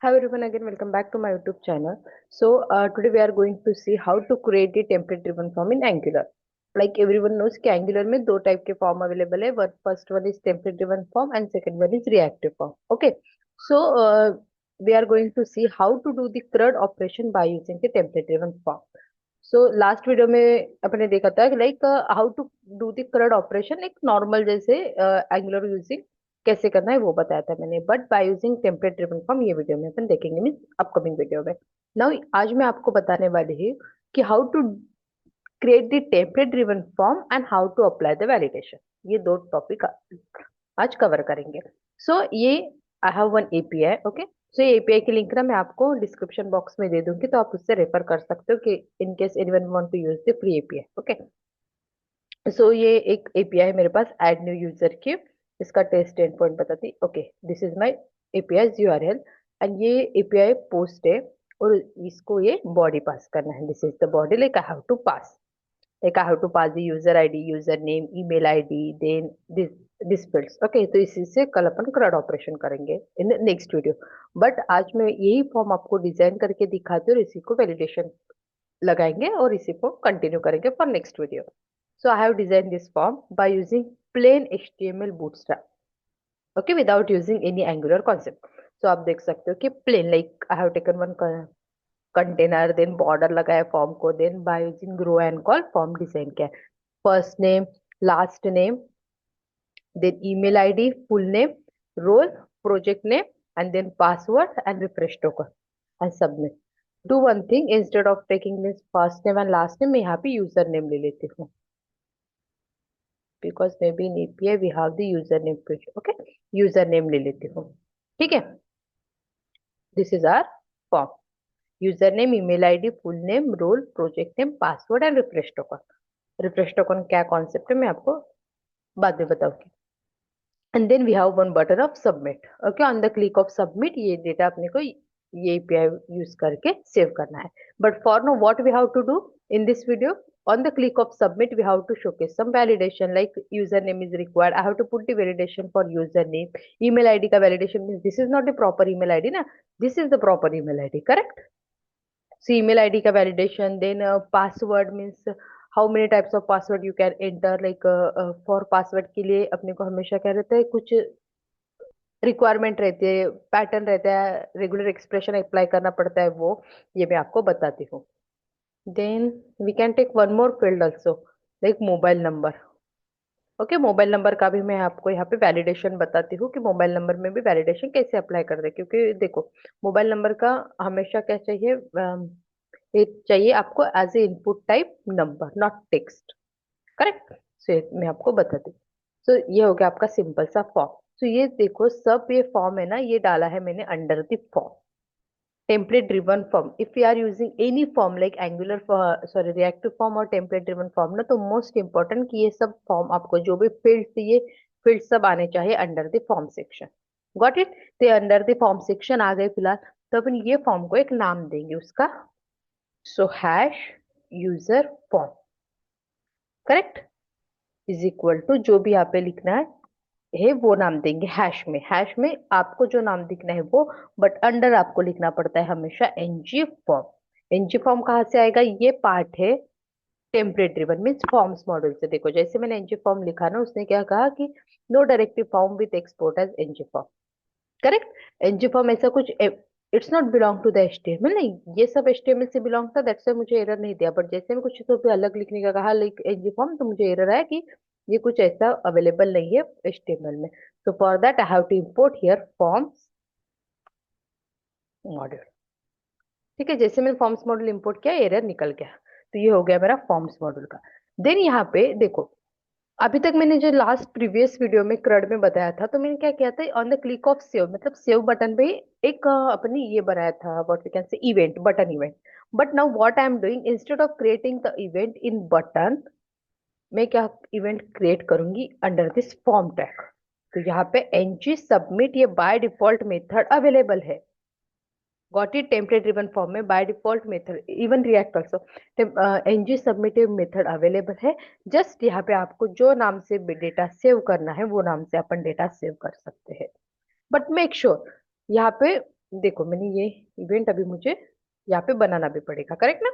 Hi everyone, again welcome back to my YouTube channel. Today we are going to see how to create the template driven form in Angular. Like everyone knows कि Angular में दो type के form available है. First one is template driven form and second one is reactive form. Okay, so we are going to see how to do the CRUD operation by using the template driven form. Last video में अपने देखा था like how to do the CRUD operation एक normal जैसे Angular using कैसे करना है वो बताया था मैंने. But by using template driven form ये वीडियो में अपन देखेंगे मीन अपकमिंग वीडियो में. नाउ आज मैं आपको बताने वाली हूँ कि how to create the template driven form and how to apply the validation. ये दो टॉपिक आज कवर करेंगे. ये I have one API. Okay, ये एपीआई की लिंक ना मैं आपको डिस्क्रिप्शन बॉक्स में दे दूंगी, तो आप उससे रेफर कर सकते हो कि in case anyone want to use the free API. Okay, ये एक एपीआई मेरे पास ऐड न्यू यूजर की. इसका टेस्ट एंड पॉइंट बताती. Okay, this is my API URL and ये एपीआई पोस्ट है और इसको ये बॉडी पास करना है. This is the body. Like I have to pass, like I have to pass the user ID, username, email ID, then this fields. Okay, तो इसी से कल अपन CRUD ऑपरेशन करेंगे इन नेक्स्ट वीडियो. बट आज मैं यही फॉर्म आपको design करके दिखाती हूँ और इसी को वैलिडेशन लगाएंगे और इसी को कंटिन्यू करेंगे for next video. I have design this form by using plain HTML bootstrap. Okay, without using any Angular concept. आप देख सकते हो कि plain like I have taken one container, then border लगाया फॉर्म को, then by using grow and col form design किया. First name, last name, then email ID, full name, role, project name and then password and refresh token and submit. Do one thing, instead of taking this first name and last name मैं यहाँ पे user name ले लेती हूँ, because may be in API we have the user name page. Okay, user name ले लेती हूँ. ठीक है, this is our form. User name, email ID, full name, role, project name, password and refresh token. Refresh token क्या concept है मैं आपको बाद में बताऊंगी. And then we have one button of submit. Okay, on the click of submit ये data अपने को ये एपीआई यूज करके सेव करना है. But for no what we have to do in this video, on the click of submit we have to showcase some validation like username is required. I have to put the validation for username. Email id ka validation means this is not the proper email id na, this is the proper email id, correct? Email ID का validation. Then password means how many types of password you can enter. Like for password के लिए अपने को हमेशा क्या रहता है, कुछ रिक्वायरमेंट रहती है, पैटर्न रहता है, रेगुलर एक्सप्रेशन अप्लाई करना पड़ता है, वो ये मैं आपको बताती हूँ. Then we can take one more field also like mobile number. Okay, mobile number का भी मैं आपको यहाँ पे वैलिडेशन बताती हूँ कि मोबाइल नंबर में भी वैलिडेशन कैसे अप्लाई कर दे. क्योंकि देखो, मोबाइल नंबर का हमेशा क्या चाहिए, ये चाहिए आपको as a input type number, not text, correct? मैं आपको बताती हूँ. ये हो गया आपका सिंपल सा फॉर्म. ये देखो सब ये फॉर्म है ना, ये डाला है मैंने under the form template driven form. If we are using any form like angular sorry reactive form और template driven form ना, तो मोस्ट इंपॉर्टेंट कि ये सब फॉर्म आपको जो भी फील्ड, ये फील्ड सब आने चाहिए under the form section. Got it? तो अंडर द फॉर्म सेक्शन आ गए फिलहाल. तो अपन ये फॉर्म को एक नाम देंगे उसका. Hash user form, correct, is equal to जो भी यहाँ पे लिखना है वो नाम देंगे हैश में आपको जो नाम दिखना है वो. बट अंडर आपको लिखना पड़ता है हमेशा एनजी फॉर्म. एनजी फॉर्म कहाँ से आएगा, ये पार्ट है template driven means forms module से. देखो जैसे मैंने एनजी फॉर्म लिखा ना, उसने क्या कहा कि no directive form with export as ng form, correct? Ng form ऐसा कुछ, it's not belong to the HTML, नहीं ये सब एचटीएमएल से बिलोंग था, दैट्स व्हाई मुझे एरर नहीं दिया. बट जैसे मैं कुछ तो भी अलग लिखने का कहा लाइक एनजी फॉर्म, तो मुझे एरर आया कि ये कुछ ऐसा अवेलेबल नहीं है एचटीएमएल में. So for that I have to import here forms module. ठीक है, जैसे मैंने फॉर्म्स मॉड्यूल इंपोर्ट किया एरर निकल गया. तो ये हो गया मेरा फॉर्म्स मॉड्यूल का. देन यहाँ पे देखो, अभी तक मैंने जो लास्ट प्रीवियस वीडियो में क्रड में बताया था, तो मैंने क्या किया था, on the click of save मतलब सेव बटन पे एक अपनी ये बनाया था what we can say event, button event. But now what I am doing, instead of creating the event in button, मैं क्या इवेंट क्रिएट करूंगी अंडर दिस फॉर्म टैग. तो यहाँ पे एनजी सबमिट ये बाय डिफॉल्ट मेथड अवेलेबल है. Got it? Template driven form में by default method, even React also NG submissive method available है. जस्ट यहाँ पे आपको जो नाम से डेटा सेव करना है वो नाम से अपन डेटा सेव कर सकते हैं. बट मेक श्योर यहाँ पे देखो मैंने ये इवेंट अभी मुझे यहाँ पे बनाना भी पड़ेगा, करेक्ट ना?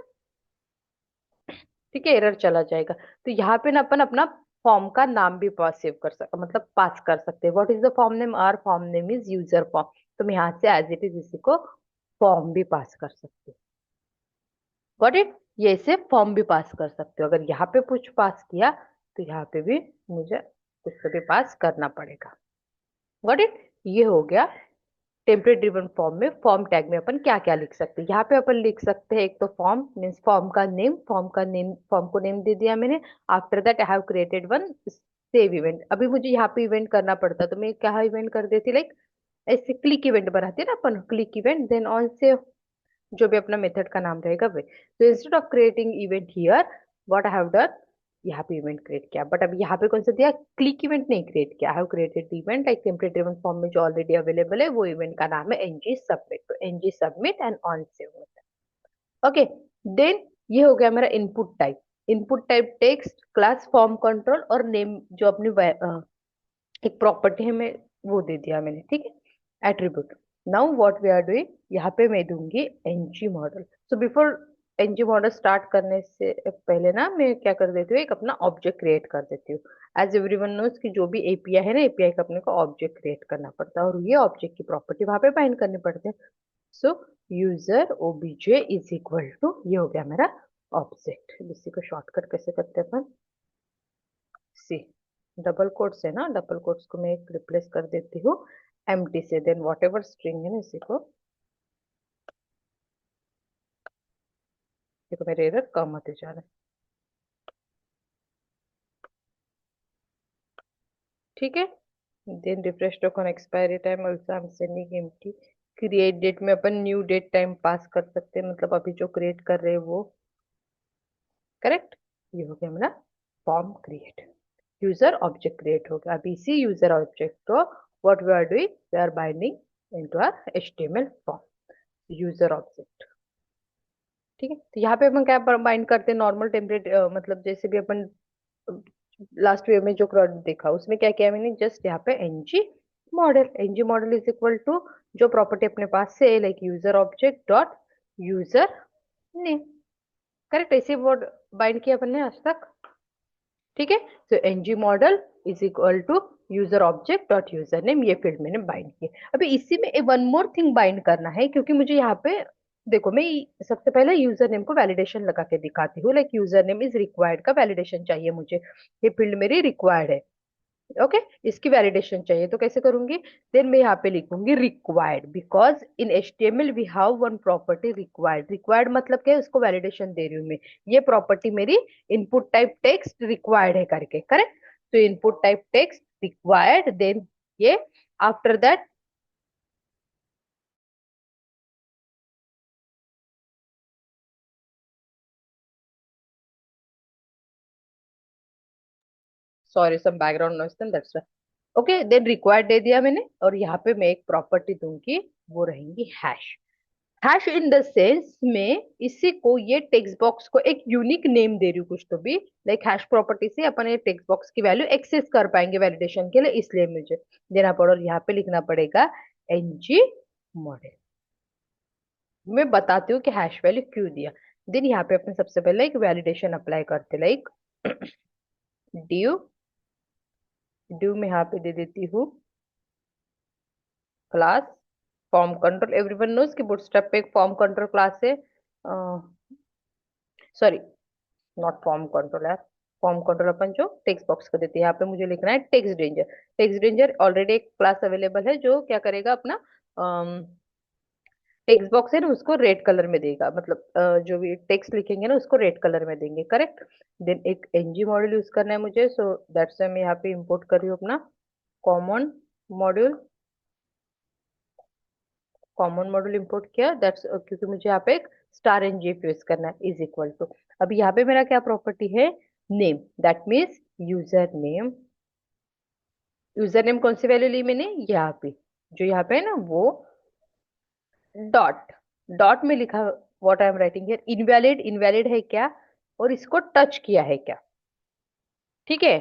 ठीक है, एरर चला जाएगा। तो यहाँ पे ना अपन अपना फॉर्म का नाम भी पास सेव कर सकते, मतलब पास कर सकते हैं। What is the form name? Our form name is user form. तो मैं यहाँ से एज इट इज इसी को फॉर्म भी पास कर सकती हूँ। Got it? ये इसे फॉर्म भी पास कर सकते हो। अगर यहाँ पे कुछ पास किया तो यहाँ पे भी मुझे कुछ तो भी पास करना पड़ेगा। Got it? ये हो गया टेम्पलेट ड्रिवन फॉर्म में। फॉर्म टैग में अपन क्या क्या लिख सकते हैं? यहाँ पे अपन लिख सकते हैं एक तो फॉर्म मीन्स फॉर्म का नेम, फॉर्म को नेम दे दिया मैंने। After that I have created one save event. अभी मुझे यहाँ पे इवेंट करना पड़ता तो मैं क्या इवेंट कर देती, लाइक ऐसे क्लिक इवेंट बनाती है ना अपन, click event then on save, जो भी अपना मेथड का नाम रहेगा वे। तो instead of creating event here, what I have done, यहाँ पे इवेंट क्रिएट किया। बट अभी यहाँ पे कौन सा दिया? क्लिक इवेंट नहीं क्रिएट किया। I have created event like template driven form में जो ऑलरेडी अवेलेबल है, वो इवेंट का नाम है एनजी सबमिट। तो ng submit and on save. Okay, then ये हो गया मेरा input type. Input type text, class, form control और नेम, जो अपनी एक प्रॉपर्टी है, मैं वो दे दिया मैंने, ठीक है, attribute. Now what we are doing, यहाँ पे मैं दूंगी ng model. So before ng model start करने से पहले ना मैं क्या कर देती हूँ, एक अपना ऑब्जेक्ट क्रिएट कर देती हूँ। एज एवरीवन नोज कि जो भी एपीआई है ना, एपीआई का अपने को ऑब्जेक्ट क्रिएट करना पड़ता है और ये ऑब्जेक्ट की प्रॉपर्टी वहां पे बाइंड करनी पड़ती है। So user OBJ is equal to, ये हो गया मेरा ऑब्जेक्ट। इसी को शॉर्टकट कैसे करते हैं अपन? सी, डबल कोट्स है ना, डबल कोट्स को मैं एक रिप्लेस कर देती हूँ एम्प्टी से। देन वॉट एवर स्ट्रिंग है ना, इसी को, देखो मेरे एरर कम होते जा रहे हैं। ठीक है, then refresh token expiry time also I am sending empty. Create date में अपन न्यू डेट टाइम पास कर सकते हैं, मतलब अभी जो क्रिएट कर रहे हैं वो। करेक्ट? ये हो गया मेरा form create. User object create हो गया। अभी इसी यूजर ऑब्जेक्ट को what we are doing, we are binding into our HTML form user object. ठीक है, तो यहाँ पे अपन क्या बाइंड करते हैं? नॉर्मल टेम्पलेट, मतलब जैसे भी अपन लास्ट वीडियो में जो क्रॉड देखा उसमें क्या किया मैंने, जस्ट यहाँ पे ng model is equal to जो प्रॉपर्टी अपने पास से like user object dot user name. Correct? ऐसे वर्ड बाइंड किया अपन ने आज तक। ठीक है, तो ng model is equal to user object dot user name, ये फील्ड मैंने बाइंड किया। अभी इसी में वन मोर थिंग बाइंड करना है, क्योंकि मुझे यहाँ पे देखो, मैं सबसे पहले यूजर नेम को वैलिडेशन लगा के दिखाती हूँ, like user name is required का वैलिडेशन चाहिए मुझे। ये फील्ड मेरी रिक्वायर्ड है। ओके, इसकी वैलिडेशन चाहिए तो कैसे करूंगी? देन मैं यहाँ पे लिखूंगी required, because in HTML we have one property required. Required मतलब क्या है? उसको वैलिडेशन दे रही हूँ मैं। ये प्रॉपर्टी मेरी इनपुट टाइप टेक्स्ट रिक्वायर्ड है करके। करेक्ट? तो input type text required, then ये after that, sorry some background noise, that's okay. Then required दे दिया मैंने और यहाँ पे मैं एक प्रॉपर्टी दूंगी, वो रहेंगी hash. Hash in the sense में इसी को, ये टेक्स्ट बॉक्स को एक यूनिक नेम दे रही हूँ कुछ तो भी, लाइक हैश प्रॉपर्टी से अपन ये टेक्स्ट बॉक्स की वैल्यू एक्सेस कर पाएंगे वैलिडेशन के लिए, इसलिए मुझे देना पड़ा। और यहाँ पे लिखना पड़ेगा एनजी मॉडल। मैं बताती हूँ कि हैश वैल्यू क्यों दिया। देन यहाँ पे अपन सबसे पहले एक वैलिडेशन अप्लाई करते, लाइक ड्यू, ड्यू में यहाँ पे दे देती हूँ class form control. Everyone knows कि बूटस्ट्रैप पे एक फॉर्म कंट्रोल क्लास है, सॉरी नॉट फॉर्म कंट्रोल यार। फॉर्म कंट्रोल अपन जो टेक्स्ट बॉक्स को देते हैं, यहाँ पे मुझे लिखना है text ranger. Text ranger already एक क्लास अवेलेबल है जो क्या करेगा, अपना टेक्स्ट बॉक्स है ना उसको रेड कलर में देगा, मतलब जो भी टेक्स्ट लिखेंगे ना उसको रेड कलर में देंगे। करेक्ट? देन एक एनजी मॉड्यूल यूज करना है मुझे, सो दैट्स मैं यहाँ पे इंपोर्ट कर रही हूँ अपना common module. Common module import किया, दैट्स क्योंकि मुझे यहाँ पे एक स्टार एनजी यूज करना है, इज इक्वल टू। अभी यहाँ पे मेरा क्या प्रॉपर्टी है? Name, that means user name. User name कौन सी वैल्यू ली मैंने? यहाँ पे, जो यहाँ पे है ना वो डॉट, डॉट में लिखा what I am writing here, invalid. Invalid है क्या? और इसको टच किया है क्या? ठीक है,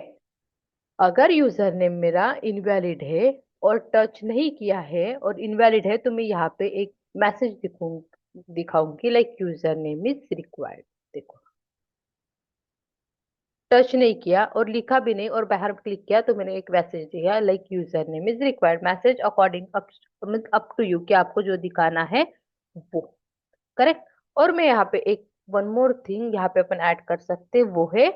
अगर यूजर नेम मेरा इनवैलिड है और टच नहीं किया है और इनवैलिड है, तो मैं यहाँ पे एक मैसेज दिखाऊंगी like user name is required. देखो, टच नहीं किया और लिखा भी नहीं और बाहर क्लिक किया तो मैंने एक मैसेज दिया like user name is required, message according up to you कि आपको जो दिखाना है वो। करेक्ट। और मैं यहाँ पे एक वन मोर थिंग यहाँ पे अपन ऐड कर सकते हैं, वो है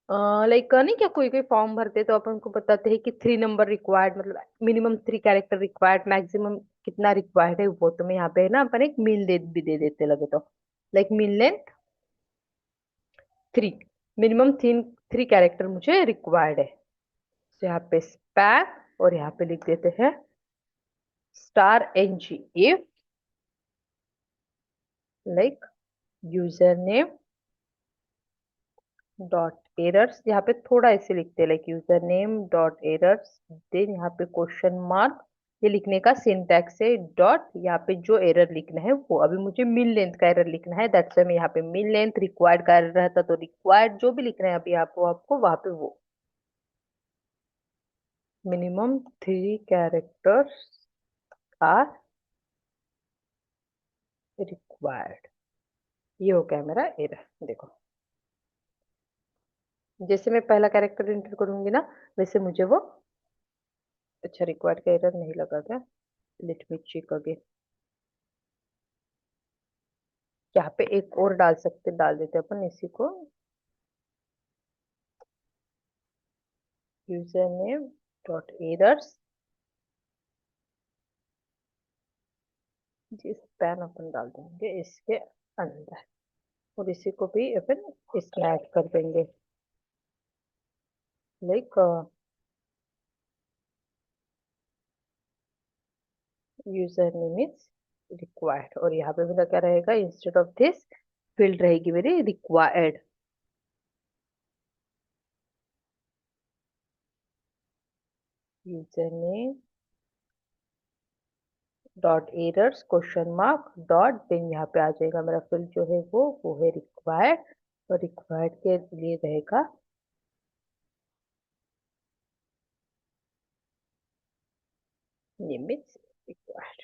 लाइक नहीं क्या, कोई कोई फॉर्म भरते तो अपन को बताते हैं कि 3 नंबर रिक्वायर्ड, मतलब मिनिमम 3 कैरेक्टर रिक्वायर्ड, मैक्सिमम कितना रिक्वायर्ड है वो। तो मैं यहाँ पे ना अपन एक मीन दे भी दे देते लगे तो, like mean length 3, minimum 3 character मुझे रिक्वायर्ड है। तो यहाँ पे स्पैन, और यहाँ पे लिख देते हैं *ng if like user name dot errors, यहाँ पे थोड़ा ऐसे लिखते हैं like user name dot errors, then यहाँ पे क्वेश्चन मार्क, ये लिखने का सिंटैक्स है, डॉट यहाँ पे जो एरर लिखना है वो। अभी मुझे मिन लेंथ का एरर लिखना है, दैट्स वाई मैं यहाँ पे मिन लेंथ, रिक्वायर्ड का एरर रहता तो रिक्वायर्ड, जो भी लिखना है अभी आपको वहां पे वो मिनिमम 3 कैरेक्टर्स आर रिक्वायर्ड। ये हो गया मेरा एरर। देखो, जैसे मैं पहला कैरेक्टर एंटर करूंगी ना, वैसे मुझे वो, अच्छा रिक्वायर्ड का एरर नहीं लगा क्या, लेट मी चेक अगेन। यहाँ पे एक और डाल देते अपन इसी को, यूजर नेम डॉट एरर्स, जिस पैन अपन डाल देंगे इसके अंदर, और इसी को भी अपन इसमें ऐड कर देंगे like user name is required, और यहाँ पे मेरा क्या रहेगा, इंस्टेड ऑफ दिस फील्ड रहेगी मेरी required. User name dot errors question mark dot, then यहाँ पे आ जाएगा मेरा फील्ड जो है वो है रिक्वायर्ड, और रिक्वायर्ड के लिए रहेगा नेम इज रिक्वायर्ड।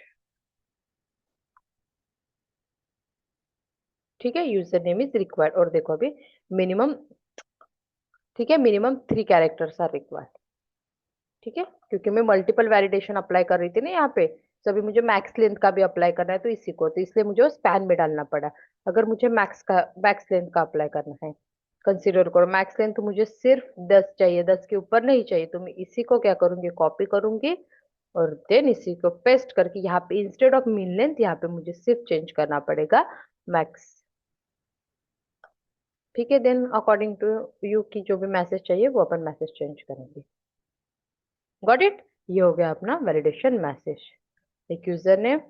ठीक है, यूजर नेम इज रिक्वायर्ड, और देखो अभी मिनिमम, ठीक है, मिनिमम 3 कैरेक्टर्स आर रिक्वायर्ड। ठीक है, क्योंकि मैं मल्टीपल वैलिडेशन अप्लाई कर रही थी ना यहाँ पे, तो अभी मुझे मैक्स लेंथ का भी अप्लाई करना है, तो इसी को, तो इसलिए मुझे स्पैन में डालना पड़ा। अगर मुझे मैक्स लेंथ का अप्लाई करना है, कंसीडर करो मैक्स लेंथ तो मुझे सिर्फ 10 चाहिए, 10 के ऊपर नहीं चाहिए, तो मैं इसी को क्या करूंगी, कॉपी करूंगी और देन इसी को पेस्ट करके यहाँ पे इंस्टेड ऑफ मीन लेंथ यहाँ पे मुझे सिर्फ चेंज करना पड़ेगा मैक्स। ठीक है, देन अकॉर्डिंग टू यू की जो भी मैसेज चाहिए वो अपन मैसेज चेंज करेंगे। गॉट इट, ये हो गया अपना वैलिडेशन मैसेज। एक user name,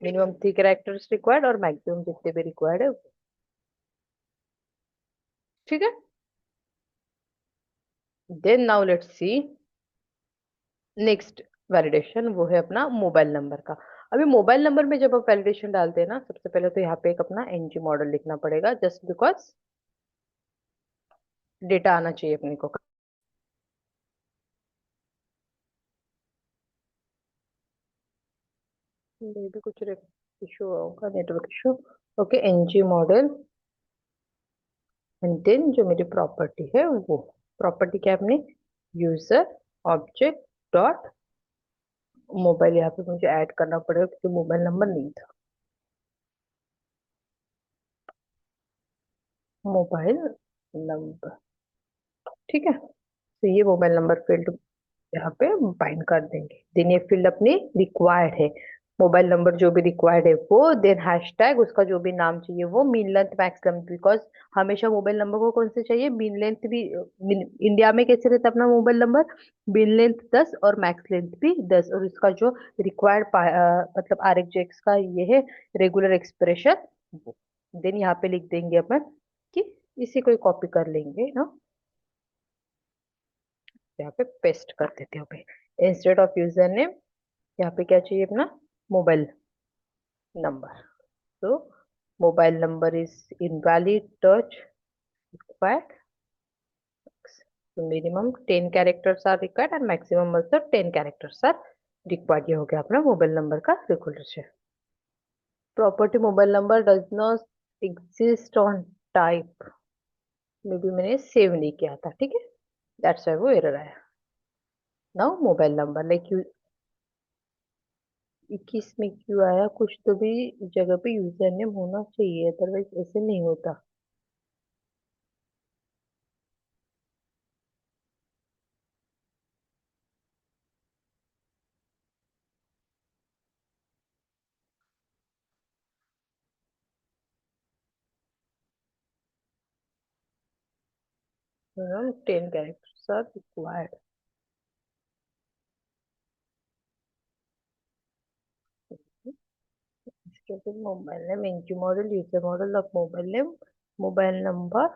minimum 3 characters required और मैक्सिमम जितने भी रिक्वायर्ड है ठीक है। Then now let's see next validation, वो है अपना मोबाइल नंबर का। अभी मोबाइल नंबर में जब आप वैलिडेशन डालते हैं ना, सबसे पहले तो यहाँ पे एक अपना एनजी मॉडल लिखना पड़ेगा, जस्ट बिकॉज डेटा आना चाहिए अपने को। ये भी कुछ इशू होगा, network issue. Okay, ng model, and then जो मेरी प्रॉपर्टी है वो, प्रॉपर्टी क्या है अपनी, यूजर ऑब्जेक्ट डॉट मोबाइल, यहाँ पे मुझे ऐड करना पड़ेगा क्योंकि मोबाइल नंबर नहीं था, मोबाइल नंबर। ठीक है, तो ये मोबाइल नंबर फील्ड यहाँ पे बाइंड कर देंगे, देन ये फील्ड अपनी रिक्वायर्ड है, मोबाइल नंबर जो भी रिक्वायर्ड है वो, देन हैशटैग उसका जो भी नाम चाहिए वो, mean length max length, because हमेशा मोबाइल नंबर को कौन से चाहिए, मीन लेंथ भी, इंडिया में कैसे रहता है अपना मोबाइल नंबर, मीन लेंथ 10 और मैक्स लेंथ भी 10, और इसका जो रिक्वायर्ड मतलब RxJS का ये है रेगुलर एक्सप्रेशन, देन यहाँ पे लिख देंगे अपन कि इसी को कॉपी कर लेंगे ना, यहाँ पे पेस्ट कर देते हो भाई, इंस्टेड ऑफ यूजर नेम यहाँ पे क्या चाहिए अपना, मोबाइल नंबर। तो mobile number is invalid touch required, तो minimum 10 characters are required and maximum also 10 characters are required. ये हो गया अपना मोबाइल नंबर का regulation. Property mobile number does not exist on type, maybe मैंने सेव नहीं किया था, ठीक है, दैट्स व्हाई वो एरर आया। Now mobile number like you 21 में क्यों आया, कुछ तो भी जगह पे यूजर नेम होना चाहिए, अदरवाइज ऐसे नहीं होता। Minimum 10 characters are required। इसके फिर mobile name, ng model, user model of mobile name, mobile number,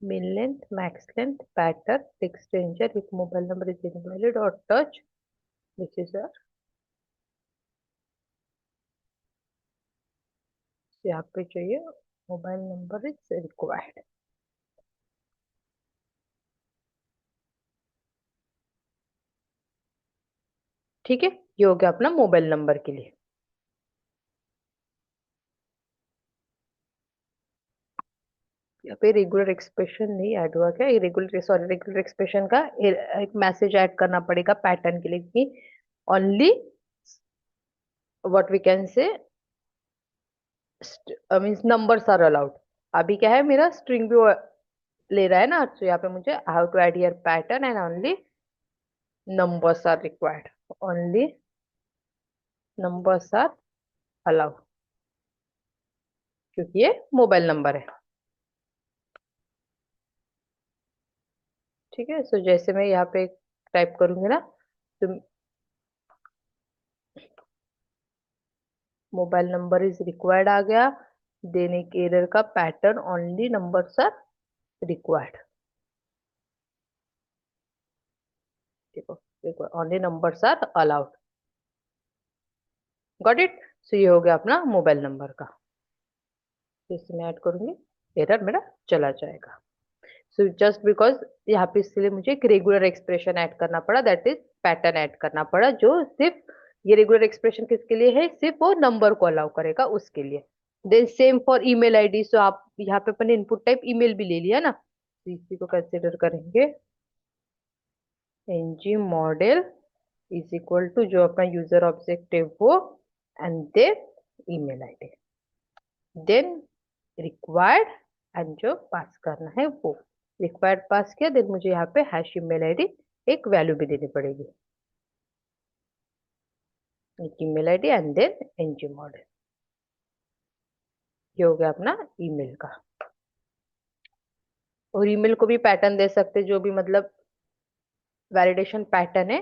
min length, max length, pattern, text ranger, if mobile number is invalid और टच, दिस इज यहाँ पे चाहिए mobile number is required. ठीक है, ये हो गया अपना मोबाइल नंबर के लिए। यहाँ पे रेगुलर एक्सप्रेशन नहीं ऐड हुआ क्या, इरेगुलर, सॉरी, रेगुलर एक्सप्रेशन का एक मैसेज ऐड करना पड़ेगा पैटर्न के लिए कि only what we can say means numbers are allowed. अभी क्या है, मेरा स्ट्रिंग भी ले रहा है ना, तो यहाँ पे मुझे how to add here pattern and only numbers are required, only numbers are allowed, क्योंकि ये मोबाइल नंबर है। ठीक है, सो जैसे मैं यहाँ पे टाइप करूंगी ना, तो मोबाइल नंबर इज रिक्वायर्ड आ गया, देने के एरर का pattern only numbers are required. देखो देखो, only numbers are allowed. Got it. So ये हो गया अपना मोबाइल नंबर का। तो इसमें ऐड करूंगी, एरर मेरा चला जाएगा। सो जस्ट बिकॉज यहाँ पे इसलिए मुझे एक रेगुलर एक्सप्रेशन ऐड करना पड़ा, दैट इज पैटर्न ऐड करना पड़ा, जो सिर्फ ये रेगुलर एक्सप्रेशन किसके लिए है, सिर्फ वो नंबर को अलाउ करेगा उसके लिए। Then same for email ID, so आप यहाँ पे अपने इनपुट टाइप ईमेल भी ले लिया ना, तो इसी को कंसिडर करेंगे। Ng model is equal to जो अपना यूजर ऑब्जेक्ट है वो, and then email ID, then required, and जो पास करना है वो रिक्वायर्ड पास किया, देन मुझे यहाँ पे हैश ईमेल आईडी एक वैल्यू भी देनी पड़ेगी, email ID and then ng model. ये हो गया अपना ईमेल का। और ईमेल को भी पैटर्न दे सकते, जो भी मतलब वैलिडेशन पैटर्न है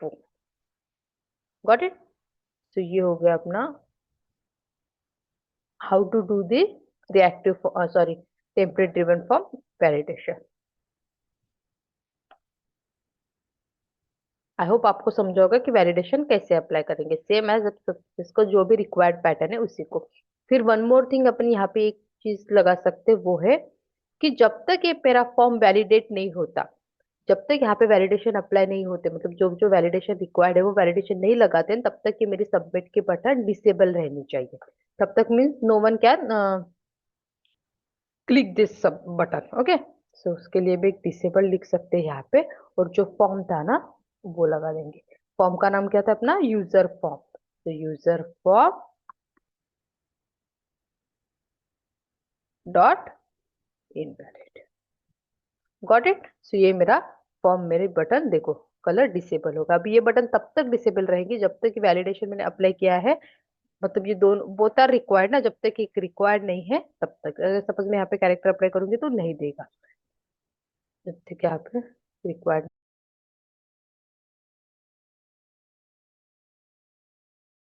वो। Got it. तो ये हो गया अपना how to do the reactive, sorry, template driven form validation. I hope आपको समझा होगा कि वैलिडेशन कैसे अप्लाई करेंगे, सेम एज इसको जो भी रिक्वायर्ड पैटर्न है उसी को। फिर वन मोर थिंग अपन यहाँ पे एक चीज लगा सकते हैं, वो है कि जब तक ये मेरा फॉर्म वैलिडेट नहीं होता, जब तक यहाँ पे वैलिडेशन अप्लाई नहीं होते, मतलब जो जो वैलिडेशन रिक्वायर्ड है वो वैलिडेशन नहीं लगाते हैं, तब तक ये मेरी सबमिट के बटन डिसेबल रहनी चाहिए। तब तक means no one can click this सब बटन। ओके, सो उसके लिए भी एक डिसेबल लिख सकते हैं यहाँ पे। और जो फॉर्म था ना, वो लगा देंगे। फॉर्म का नाम क्या था अपना, यूजर फॉर्म, तो user form dot invalid. Got it. So ये मेरा फॉर्म, मेरे बटन देखो कलर डिसेबल होगा। अभी ये बटन तब तक डिसेबल रहेगी जब तक वैलिडेशन मैंने अप्लाई किया है, मतलब ये दोनों बोथ आर रिक्वायर्ड ना, जब तक एक रिक्वायर्ड नहीं है तब तक। अगर सपोज मैं यहाँ पे कैरेक्टर अप्लाई करूंगी तो नहीं देगा, जब तक यहाँ पे रिक्वायर्ड